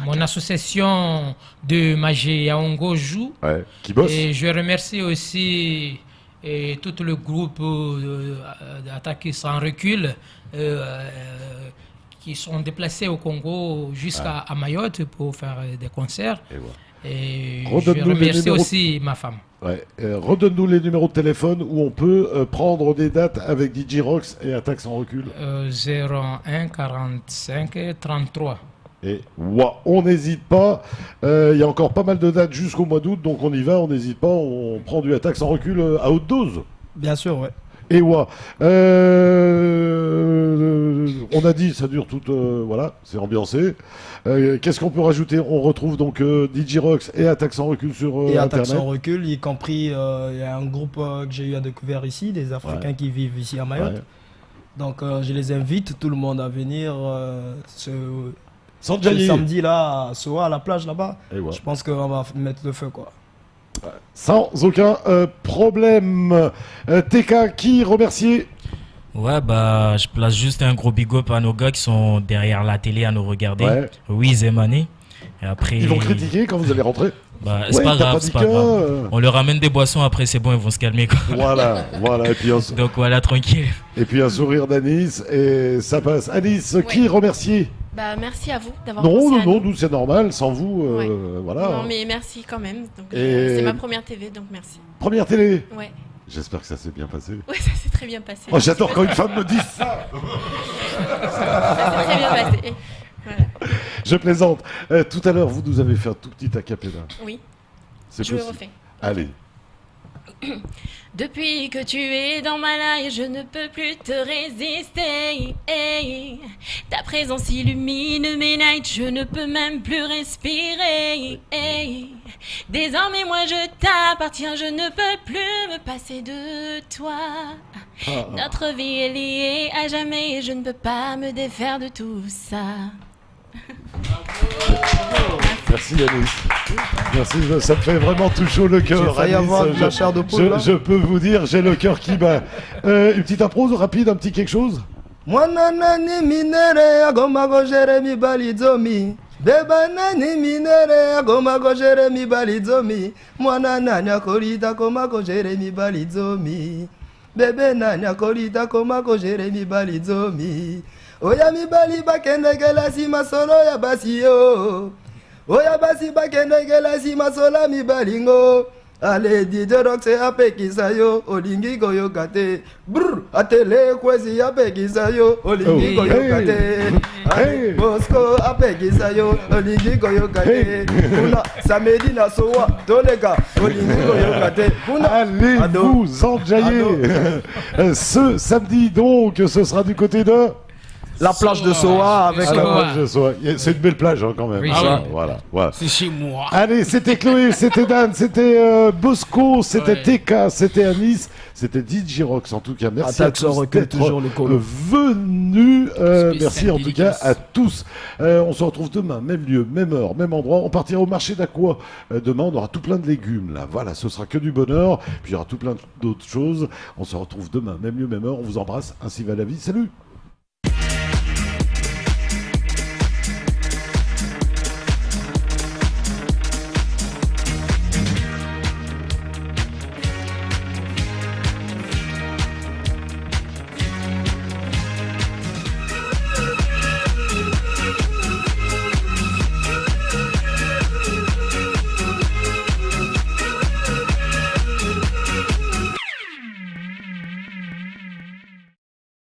mon association de Magé Yaongojou.
Qui bosse.
Et je remercie aussi tout le groupe d'Attaquer sans recul qui sont déplacés au Congo jusqu'à Mayotte pour faire des concerts. Et je remercie aussi ma femme.
Redonne-nous les numéros de téléphone où on peut prendre des dates avec DJ Rox et Attaque sans recul.
01 45 33.
Et on n'hésite pas, il y a encore pas mal de dates jusqu'au mois d'août, donc on y va, on n'hésite pas, on prend du Attaque sans recul à haute dose.
Bien sûr,
Et on a dit, ça dure toute, voilà, c'est ambiancé. Qu'est-ce qu'on peut rajouter? On retrouve donc DJ Rox et Attaque sans recul sur Internet.
Attaque sans recul, y compris, il y a un groupe que j'ai eu à découvrir ici, des Africains qui vivent ici à Mayotte. Donc je les invite, tout le monde à venir ce samedi là à Soa, à la plage là-bas. Je pense qu'on va mettre le feu quoi.
Sans aucun problème. TK, qui remercier?
Je place juste un gros big up à nos gars qui sont derrière la télé à nous regarder. Wiz et Mané. Et après,
ils vont critiquer quand vous allez rentrer.
C'est pas grave, c'est pas grave. On leur ramène des boissons, après c'est bon, ils vont se calmer quoi.
Voilà. Et puis
donc voilà, tranquille.
Et puis un sourire d'Anis et ça passe. Anis, qui remercier?
Merci à vous d'avoir pensé à nous.
Nous c'est normal, sans vous, voilà.
Non mais merci quand même. C'est ma première TV, donc merci.
Première télé?
Ouais.
J'espère que ça s'est bien passé.
Oui, ça s'est très bien passé.
J'adore quand une femme me dit ça.
Ça s'est très bien passé. Voilà.
Je plaisante. Tout à l'heure, vous nous avez fait un tout petit acapella.
Oui.
Je le refais. Allez.
Depuis que tu es dans ma life, je ne peux plus te résister. Ta présence illumine mes nights, je ne peux même plus respirer. Désormais moi je t'appartiens, je ne peux plus me passer de toi. Notre vie est liée à jamais et je ne peux pas me défaire de tout ça.
Merci Anis. Merci, ça me fait vraiment tout chaud le cœur. Je peux vous dire, j'ai le cœur qui bat. Une petite impro rapide, un petit quelque chose.
Mwananani minere agomago Jeremy Balizomi. Bebanani minere agomago Jeremy Balizomi. Mwananani akorita komako Jeremy Balizomi. Bebe nani akorita komako Jeremy Balizomi. Oya mi bali bakende gela si masolo ya basi yo. Oya basi bakende gela si masola mi balingo. Ale DJ Rox apekisa yo olingi goyo kate. Brr atele kwezi apekisa yo olingi goyo kate. Ale Bosco apekisa yo olingi goyo kate. Kuna samedi na soa tolega olingi goyo kate.
Allez vous enjailler. Ce samedi donc, ce sera du côté de
la plage de Soa avec
c'est une belle plage quand même.
Oui,
voilà.
C'est chez moi.
Allez, c'était Chloé, c'était Dan, c'était Bosco, c'était TK, c'était Anis, c'était DJ Rox. En tout cas, merci à tous d'être venus. Merci en tout cas à tous. On se retrouve demain, même lieu, même heure, même endroit. On partira au marché d'Aqua. Demain, on aura tout plein de légumes là. Voilà, ce sera que du bonheur. Puis il y aura tout plein d'autres choses. On se retrouve demain, même lieu, même heure. On vous embrasse. Ainsi va la vie. Salut.